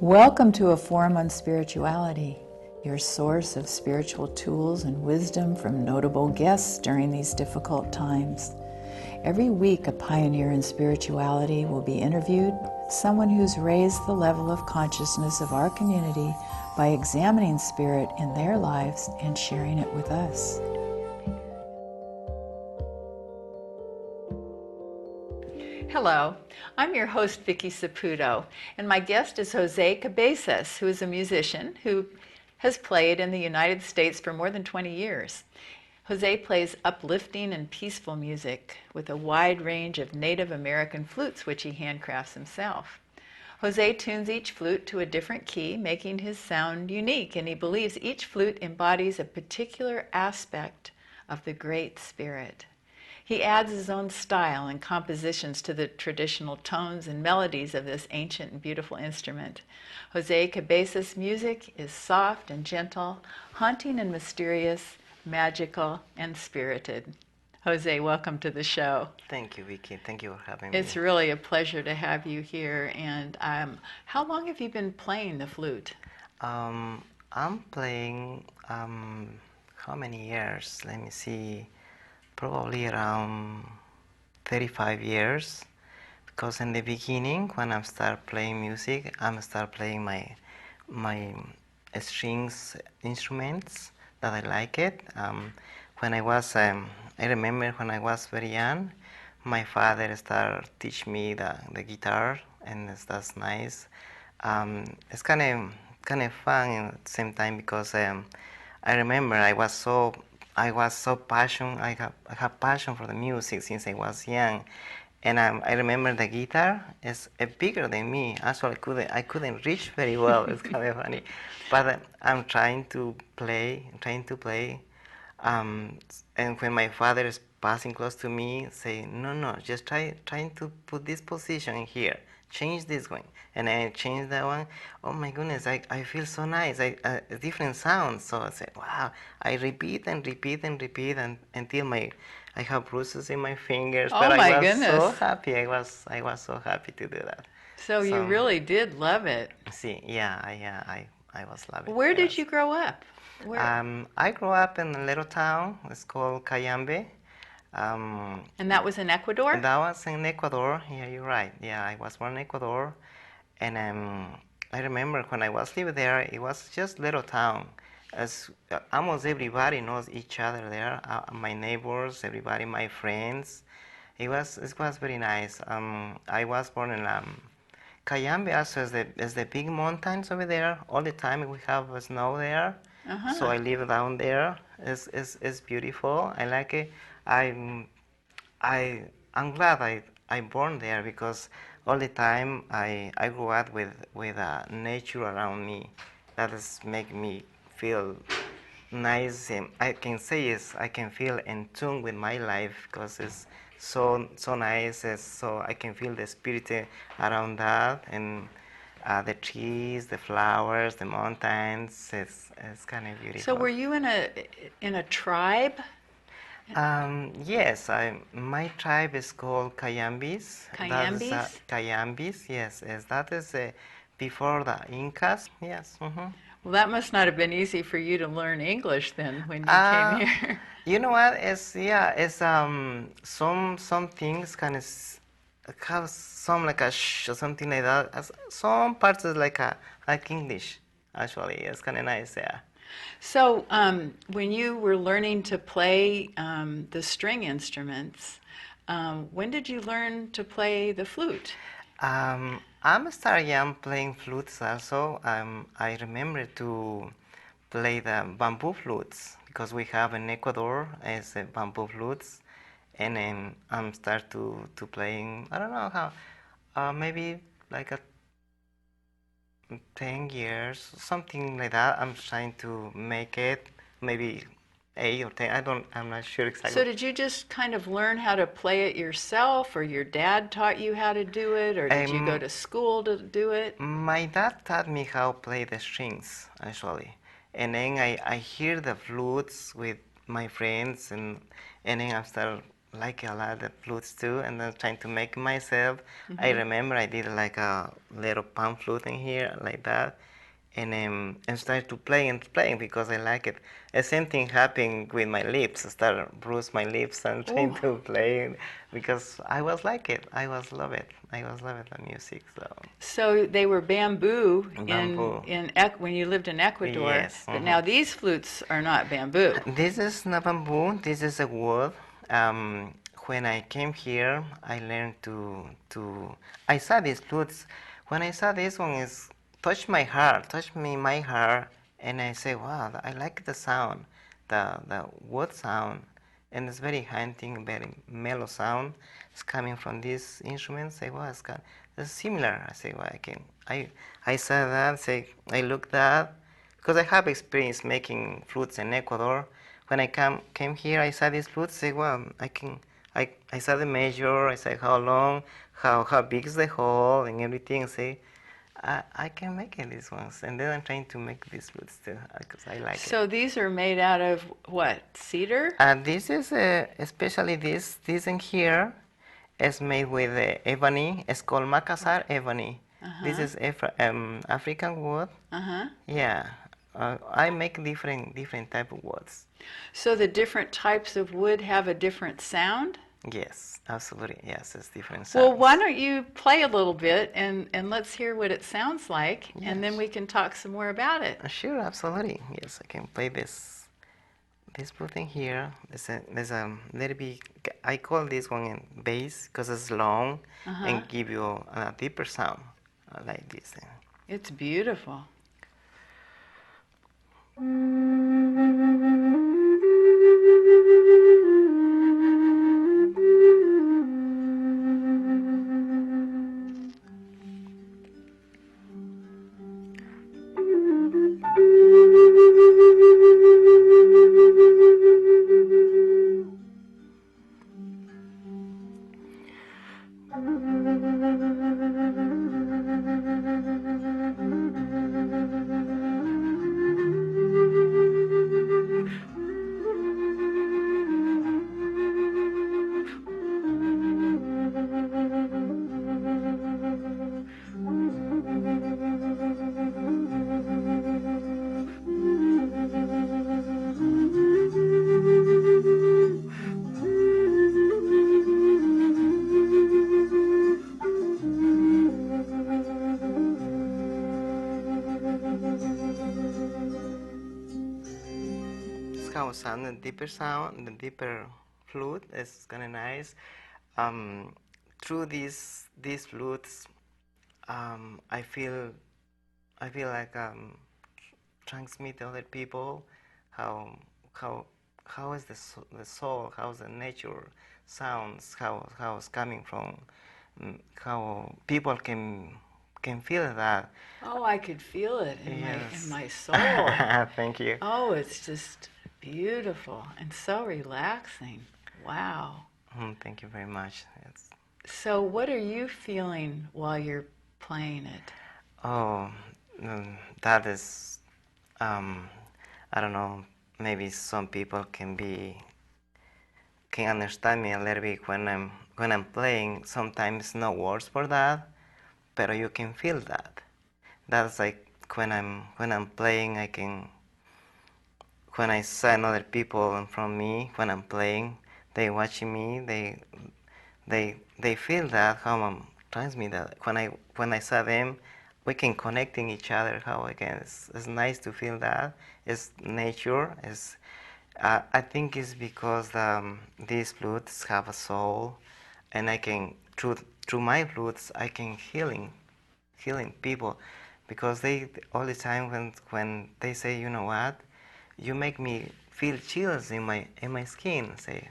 Welcome to a forum on spirituality, your source of spiritual tools and wisdom from notable guests during these difficult times. Every week, a pioneer in spirituality will be interviewed, someone who's raised the level of consciousness of our community by examining spirit in their lives and sharing it with us. Hello, I'm your host Vicky Saputo, and my guest is Jose Cabezas, who is a musician who has played in the United States for more than 20 years. Jose plays uplifting and peaceful music with a wide range of Native American flutes which he handcrafts himself. Jose tunes each flute to a different key, making his sound unique, and he believes each flute embodies a particular aspect of the Great Spirit. He adds his own style and compositions to the traditional tones and melodies of this ancient and beautiful instrument. Jose Cabezas' music is soft and gentle, haunting and mysterious, magical and spirited. Jose, welcome to the show. Thank you, Vicky. Thank you for having me. It's really a pleasure to have you here. And how long have you been playing the flute? I'm playing, how many years? Let me see. Probably around 35 years, because in the beginning, when I start playing music, I start playing my strings instruments that I like it. When I was, I remember when I was very young, my father started teach me the guitar, and that's nice. It's kind of fun at the same time because I remember I was so passionate. I have passion for the music since I was young, and I remember the guitar is bigger than me. Actually, I couldn't reach very well. It's kind of funny, but I'm trying to play. And when my father is passing close to me, say, no, just trying to put this position here. Change this one, and I change that one. Oh my goodness, I feel so nice. Different sounds. So I said, wow. I repeat until I have bruises in my fingers. Oh, but my I was goodness. so happy. I was so happy to do that. So you really did love it. See, I was loving it. Where did you grow up? I grew up in a little town. It's called Cayambe. And that was in Ecuador? That was in Ecuador. Yeah, you're right. Yeah, I was born in Ecuador, and I remember when I was living there, it was just little town. As almost everybody knows each other there. My neighbors, everybody, my friends. It was very nice. I was born in Cayambe. Also, is the big mountains over there. All the time we have snow there. So I live down there. It's beautiful. I like it. I'm glad I born there because all the time I grew up with nature around me. That is make me feel nice. I can say is I can feel in tune with my life because it's so nice. So I can feel the spirit around that, and the trees, the flowers, the mountains. It's kind of beautiful. So were you in a tribe? Yes, my tribe is called Cayambis. Cayambis? Cayambis, yes. That is before the Incas, yes. Mm-hmm. Well, that must not have been easy for you to learn English then when you came here. You know what? It's some things kind of have some like a sh or something like that. Some parts is like English. Actually, it's kind of nice, yeah. So when you were learning to play the string instruments, when did you learn to play the flute? I'm started young playing flutes also. I remember to play the bamboo flutes because we have in Ecuador as bamboo flutes, and then I'm start to playing. I don't know how, maybe like a 10 years, something like that. I'm trying to make it, maybe 8 or 10. I'm not sure exactly. So did you just kind of learn how to play it yourself, or your dad taught you how to do it, or did you go to school to do it? My dad taught me how to play the strings, actually. And then I hear the flutes with my friends, and then I start like a lot of flutes too, and then trying to make myself. I Mm-hmm. remember I did like a little pan flute in here, like that, and started to play and playing because I like it. The same thing happened with my lips. I started bruise my lips and trying Oh, to play because I was like it. I was love it. I was love it the music. So so they were bamboo bamboo. when you lived in Ecuador, Yes. but now these flutes are not bamboo. This is not bamboo. This is a wood. Um, when I came here, I learned to. I saw these flutes. When I saw this one, is touched my heart, touched me my heart, and I say, wow, I like the sound, the wood sound, and it's very haunting, very mellow sound. It's coming from this instrument. Say, wow, it's similar. I say, well, I saw that. Say, I looked that because I have experience making flutes in Ecuador. When I came here, I saw these flutes. Say, well, I saw the measure. I said how long, how big is the hole, and everything. Say, I can make it these ones, and then I'm trying to make these flutes too because I like it. So these are made out of what? Cedar? This is especially this in here is made with ebony. It's called Makassar ebony. This Uh-huh. is African wood. Uh-huh. Yeah, I make different type of woods. So the different types of wood have a different sound? Yes, absolutely. Yes, it's different Well, why sounds. don't you play a little bit and let's hear what it sounds like, and then Yes, we can talk some more about it. sure, absolutely. Yes, I can play this blue thing here. There's a little bit. I call this one in bass because it's long Uh-huh. and give you a deeper sound like this. It's beautiful. It's how it sound, the deeper sound, the deeper flute is kind of nice. Through these flutes, I feel like transmit to other people how how how is the soul, how the nature sounds, how it's coming from, how people can feel that. Oh, I could feel it in Yes. my soul. Thank you. Oh, it's just beautiful and so relaxing. Wow. Thank you very much. It's, So what are you feeling while you're playing it? oh, that is, um, I don't know. Maybe some people can understand me a little bit when I'm playing. Sometimes no words for that, but you can feel that. That's like when I'm playing, I can when I see other people in front of me when I'm playing, they watching me, they feel that how I'm transmit that. When I saw them, we can connecting each other. How again, it's nice to feel that. It's nature. It's I think it's because these flutes have a soul, and I can through my flutes I can healing people, because they all the time when they say, you know what, you make me feel chills in my skin. Say,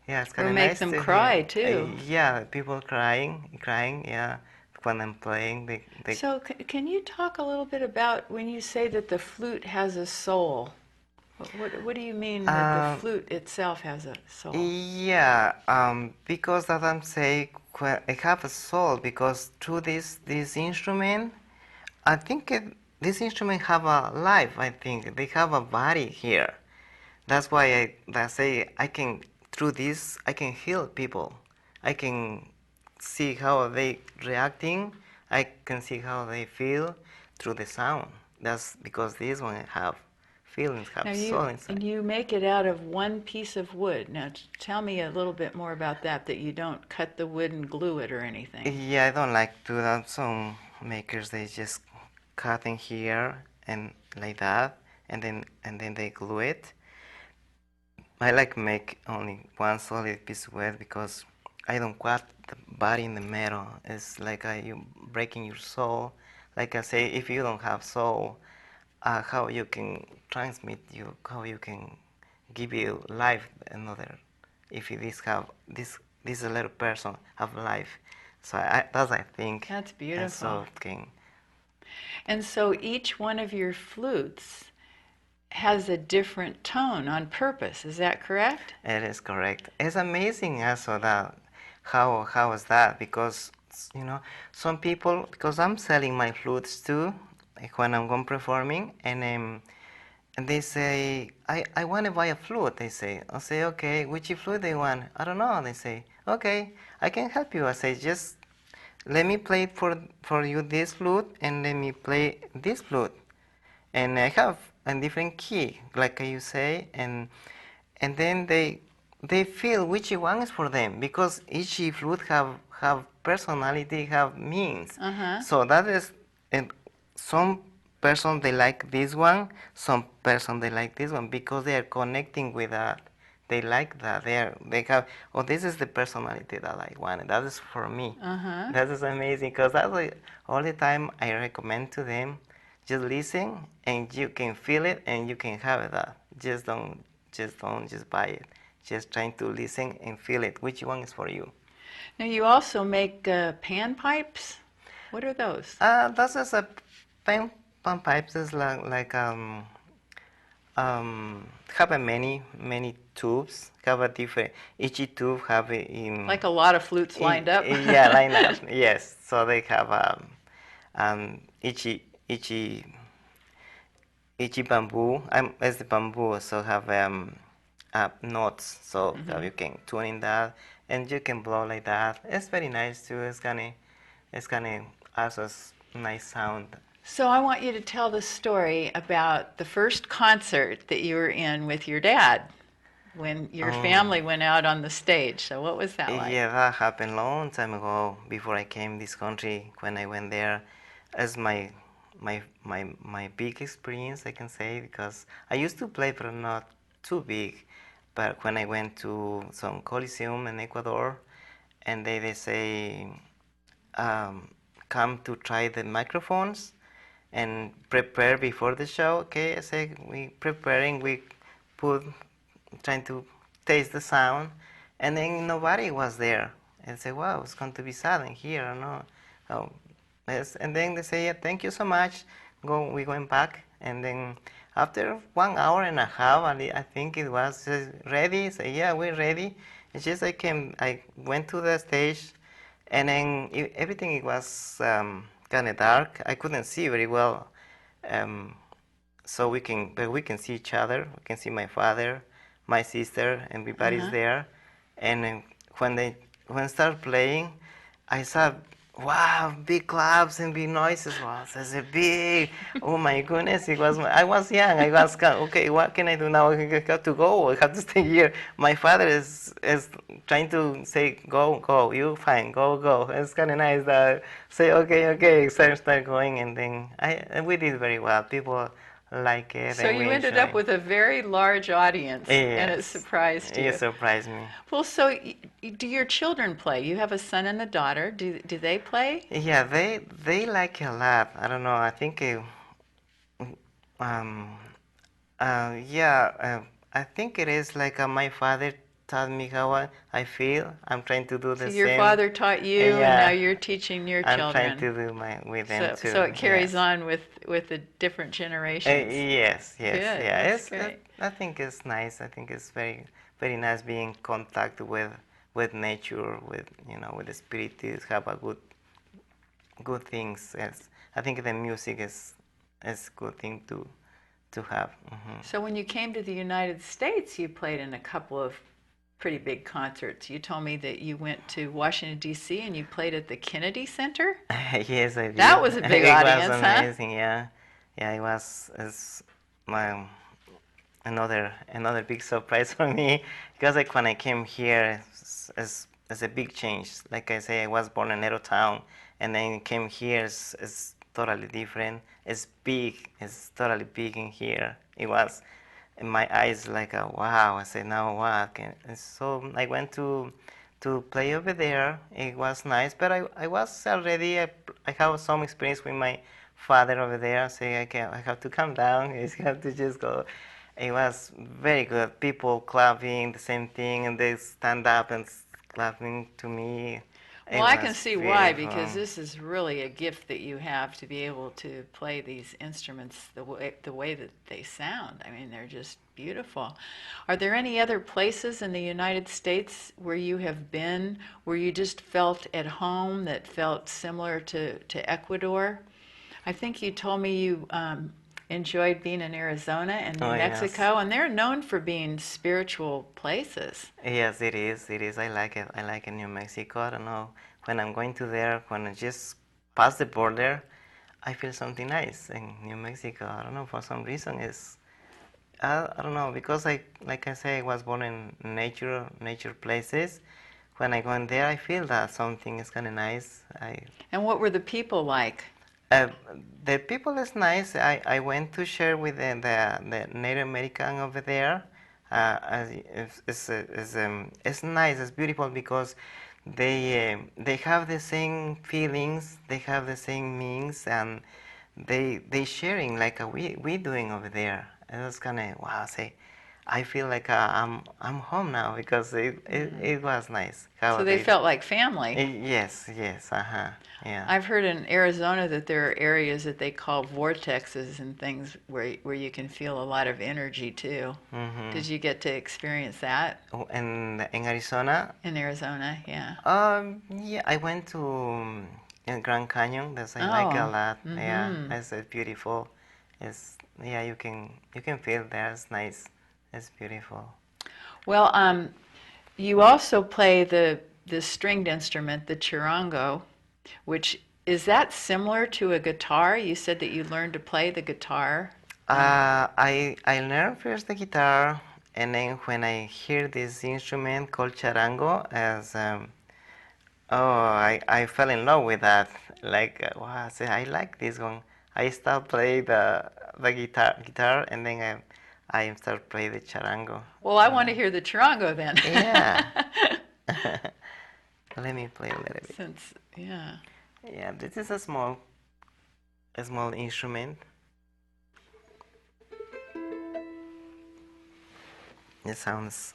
yeah, it's kind Or of make nice them to hear. cry too. Yeah, people crying. Yeah, when I'm playing, they So can you talk a little bit about when you say that the flute has a soul? What do you mean that the um, flute itself has a soul? yeah, because that I'm saying, I have a soul because through this instrument, I think this instrument have a life. I think they have a body here. That's why I say I can through this I can heal people. I can see how they reacting. I can see how they feel through the sound. That's because this one have feelings, Now have soul inside. you make it out of one piece of wood. Now tell me a little bit more about that you don't cut the wood and glue it or anything. Yeah, I don't like to do that. Some makers they just cut in here and like that, and then they glue it. I like make only one solid piece of wood because I don't want the body in the middle. It's like you breaking your soul. Like I say, if you don't have soul, how you can transmit you, how you can give you life another. If you this little person have life, so that's I think. That's And beautiful. so can. And so each one of your flutes has a different tone on purpose. Is that correct? It is correct. It's amazing also that how is that because some people because I'm selling my flutes too like when I'm going performing and they say I want to buy a flute. They say I say okay, which flute they want? I don't know. They say okay, I can help you. I say just let me play for you this flute and let me play this flute and I have a different key, like you say, and then they feel which one is for them because each flute have personality, have means. Uh-huh. So that is, and some person they like this one, some person they like this one because they are connecting with that. They like that. They have. Oh, this is the personality that I want. That is for me. Uh-huh. That is amazing because that's like, all the time I recommend to them. Just listen and you can feel it and you can have that. Just buy it. Just trying to listen and feel it. Which one is for you? Now you also make pan pipes. What are those? That's just a pan pipes is have a many tubes. Have a different each tube have it in Like a lot of flutes lined up. yeah line up. Yes, so they have each each bamboo. As the bamboo also have knots, so you can tune in that and you can blow like that. It's very nice too. It's gonna also nice sound. So I want you to tell the story about the first concert that you were in with your dad when your family went out on the stage. So what was that like? Yeah, that happened long time ago before I came this country. When I went there, as my big experience, I can say, because I used to play, but not too big. But when I went to some Coliseum in Ecuador, and they say, come to try the microphones and prepare before the show. Okay, I say we preparing, we put trying to taste the sound, and then nobody was there. And say, wow, it's going to be silent here, or no? Oh, yes. And then they say, yeah, thank you so much. We're going back, and then after 1 hour and a half, I think it was ready. Say, yeah, we're ready. It's just I went to the stage, and then everything it was kind of dark. I couldn't see very well. Um, so but we can see each other. We can see my father, my sister, everybody's there. And when start playing, I saw wow, big claps and big noises. Wow, such a big. Oh my goodness! I was young. I was okay. What can I do now? I have to go. I have to stay here. My father is trying to say go go. You fine. Go go. It's kind of nice that say okay okay. Start going and then we did very well. People like it So and we you ended enjoy. up with a very large audience, and it Yes, surprised you. it surprised me. Well, so do your children play? You have a son and a daughter. Do they play? Yeah, they like it a lot. I don't know. I think um yeah I think it is like my father taught me how I feel. I'm trying to do So the your same. father taught you, and now Yeah, you're teaching your I'm trying children. to do my with them too. So it carries Yes. on with the different generations. Yes, yes, Good, yeah. that's great. I think it's nice. I think it's very nice being in contact with nature, with with the spirit. To have a good things. Yes, I think the music is good thing to have. So when you came to the United States, you played in a couple of pretty big concerts. You told me that you went to Washington, D.C. and you played at the Kennedy Center? Yes, I did. That was a big It was audience, huh? amazing. Yeah, yeah. It was it's my another big surprise for me because like when I came here, it's a big change. Like I say, I was born in Edo town, and then came here. It's totally different. It's big. It's totally big in here. It was in my eyes like a wow. I said now what? And so I went to play over there. It was nice, but I was already I have some experience with my father over there. Say I have to come down. I have to just go. It was very good. People clapping the same thing, and they stand up and clapping to me. It Well, I can was see why, beautiful. because this is really a gift that you have to be able to play these instruments the way that they sound. I mean, they're just beautiful. Are there any other places in the United States where you have been where you just felt at home that felt similar to Ecuador? I think you told me you enjoyed being in Arizona and New Oh yes. Mexico, and they're known for being spiritual places. Yes, it is. It is. I like it. I like it. New Mexico. I don't know. When I'm going to there, when I just pass the border, I feel something nice in New Mexico. I don't know. For some reason, it's I don't know because like I say, I was born in nature places. When I go in there, I feel that something is kind of nice. And what were the people like? Uh, the people is nice. I went to share with the Native American over there. It's nice. It's beautiful because they have the same feelings. They have the same means, and they sharing like we doing over there. It was kind of wow. Say, I feel like I'm home now because it was nice. How So they they felt like family. yes, yes, uh-huh, yeah. I've heard in Arizona that there are areas that they call vortexes and things where you can feel a lot of energy too. Mm-hmm. Did you get to experience that Oh, in Arizona, in Arizona? Yeah. yeah, I went to Grand Canyon. That's I like it a Oh, lot. Yeah, mm-hmm. it's beautiful. It's yeah, you can feel there. It's nice. It's beautiful. Well, you also play the stringed instrument, the charango, which is that similar to a guitar? You said that you learned to play the guitar. I learned first the guitar, and then when I hear this instrument called charango, as oh, I fell in love with that. Like, wow, I say, I like this one. I start play the guitar, and then I start play the charango. Well, I want Uh, to hear the charango then. yeah. Let me play a little bit. Since, yeah. Yeah, this is a small instrument. It sounds.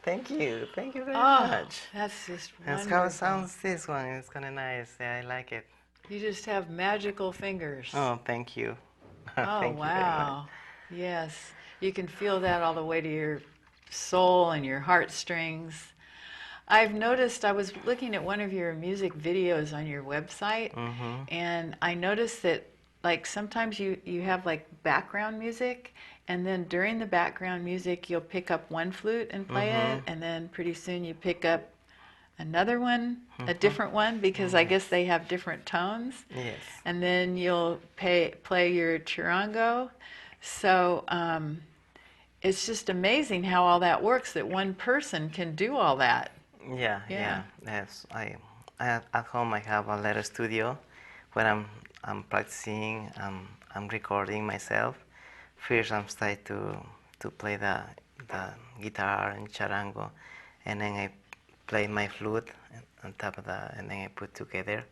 Thank you very Oh, much. that's just That's how it wonderful. sounds. This one is kind of nice. Yeah, I like it. You just have magical fingers. Oh, thank you. Oh, Thank you very much. wow. Yes. You can feel that all the way to your soul and your heartstrings. I've noticed, I was looking at one of your music videos on your website, Mm-hmm. and I noticed that like sometimes you have like background music, and then during the background music you'll pick up one flute and play Mm-hmm. it, and then pretty soon you pick up another one, a Mm-hmm. different one, because I guess Yes. they have different tones, Yes. and then you'll play your charango. So it's just amazing how all that works, that one person can do all that. Yeah, Yeah. yeah. Yes. At home I have a little studio where I'm practicing. I'm recording myself. First I'm starting to play the guitar and charango, and then I play my flute on top of that, and then I put together,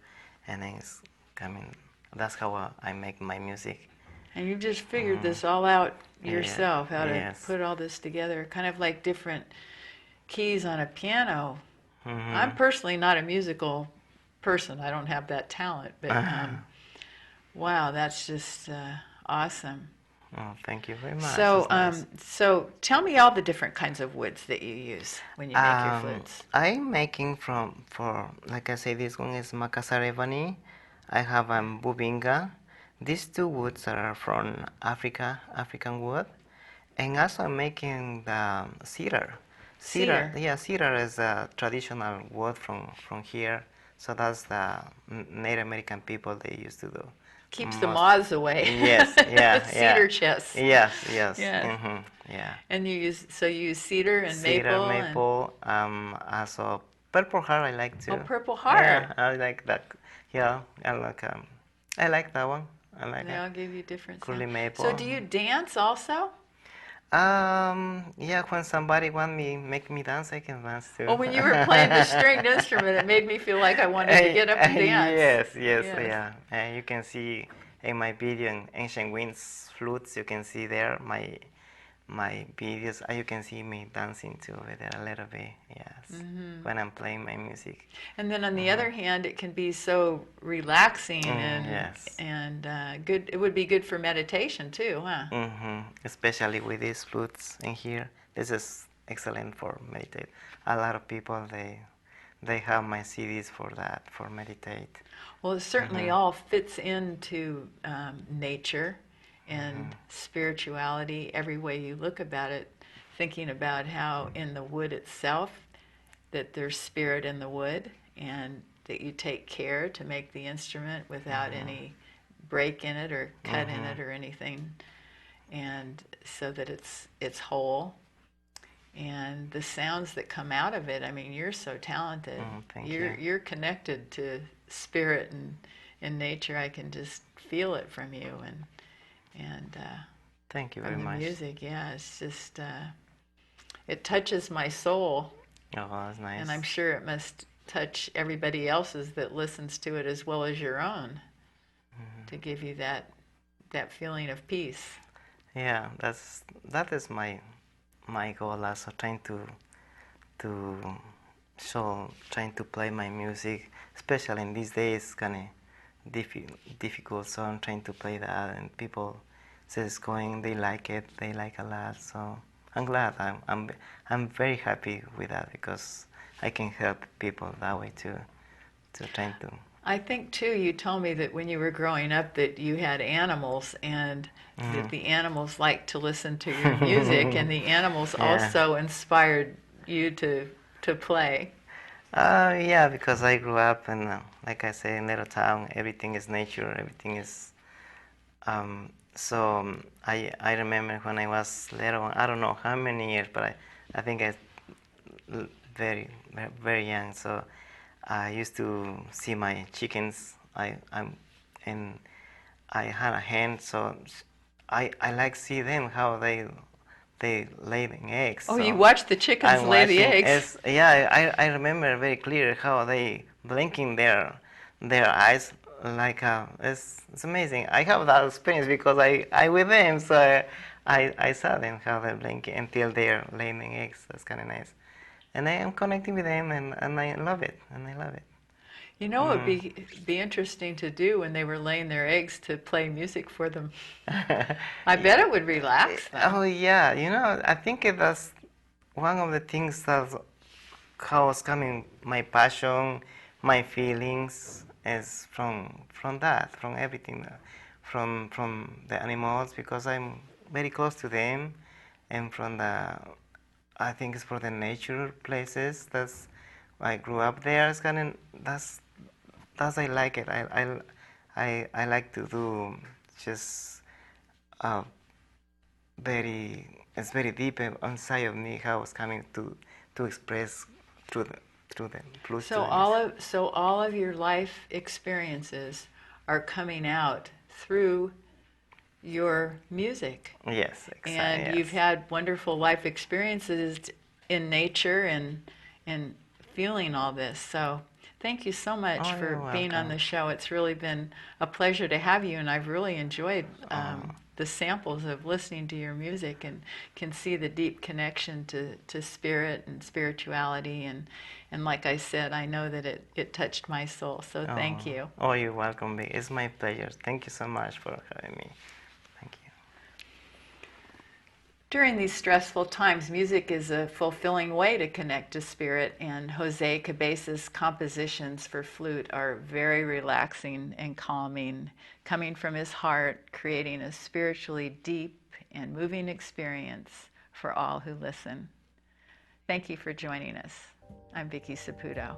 and then it's coming. That's how I make my music. And you've just figured Mm. this all out Yeah. yourself, how to Yes. put all this together, kind of like different keys on a piano. I'm Mm-hmm. personally not a musical person. I don't have that talent, but wow, that's just awesome. Oh, thank you very much. So, It's nice. so tell me all the different kinds of woods that you use when you make your flutes. I'm making for like I say, this one is Makassar ebony. I have bubinga. These two woods are from Africa, African wood, and also I'm making the cedar. Cedar Yeah, cedar is a traditional wood from here. So that's the Native American people they used to do. keeps the Most. moths away. Yes, yeah, yeah. Cedar chests. Yes, yes. Yeah. Yeah. And you use cedar and Cedar, maple and maple, also purple heart I like oh, too. purple heart. Yeah, I like that. Yeah, I like that one. I like They it. all give you different Curly sounds. So maple. do you dance also? Yeah, when somebody make me dance, I can dance too. Oh, when you were playing the stringed instrument, it made me feel like I wanted to get up and dance. Yes, yes, Yes. yeah. You can see in my video, in Ancient Winds Flutes, you can see there my videos. You can see me dancing too over there a little bit. Yes, when I'm playing my music. And then on the other hand, it can be so relaxing Yes. and good. It would be good for meditation too, huh? Especially with these flutes in here, this is excellent for meditate. A lot of people they have my CDs for that, for meditate. Well, it certainly all fits into nature and spirituality, every way you look about it, thinking about how in the wood itself, that there's spirit in the wood, and that you take care to make the instrument without any break in it or cut in it or anything, and so that it's whole. And the sounds that come out of it, I mean, you're so talented. Thank you. You're connected to spirit and nature. I can just feel it from you and Thank you from very the much. music. Yeah, it's just it touches my soul, Oh, that's nice. and I'm sure it must touch everybody else's that listens to it as well as your own, to give you that feeling of peace. Yeah, that is my goal also, trying to trying to play my music, especially in these days, kind of difficult. So I'm trying to play that, and people say it's going, they like it, they like a lot. So I'm glad. I'm very happy with that because I can help people that way too, to trying to. I think too, you told me that when you were growing up that you had animals and that the animals liked to listen to your music and the animals Yeah. also inspired you to play. Yeah, because I grew up in, like I say, in little town. Everything is nature. Everything is. I remember when I was little. I don't know how many years, but I think I very very young. So I used to see my chickens. And I had a hen, so I like see them how they lay the eggs. Oh, so you watched the chickens I'm lay the watching eggs. yeah, I remember very clear how they blinking their eyes like it's amazing. I have that experience because I with them, so I saw them how they're blinking until they're laying eggs. That's kind of nice. And I am connecting with them, and I love it. And I love it. You know, it'd be interesting to do when they were laying their eggs to play music for them. I bet it would relax them. Oh yeah, I think that's one of the things that how was coming my passion, my feelings is from that, from everything, from the animals because I'm very close to them, and from the I think it's for the nature places. That's I grew up there. It's kind of that's I like it. I like to do just uh, it's very deep inside of me how it's coming to express through the flute. So all of your life experiences are coming out through your music. Yes, exactly. And yes. you've had wonderful life experiences in nature and feeling all this. So thank you so much Oh, for you're being on welcome. the show. It's really been a pleasure to have you, and I've really enjoyed the samples of listening to your music and can see the deep connection to spirit and spirituality. And like I said, I know that it touched my soul. So thank you. Oh, you're welcome. It's my pleasure. Thank you so much for having me. Thank you. During these stressful times, music is a fulfilling way to connect to spirit, and Jose Cabezas' compositions for flute are very relaxing and calming, coming from his heart, creating a spiritually deep and moving experience for all who listen. Thank you for joining us. I'm Vicki Saputo.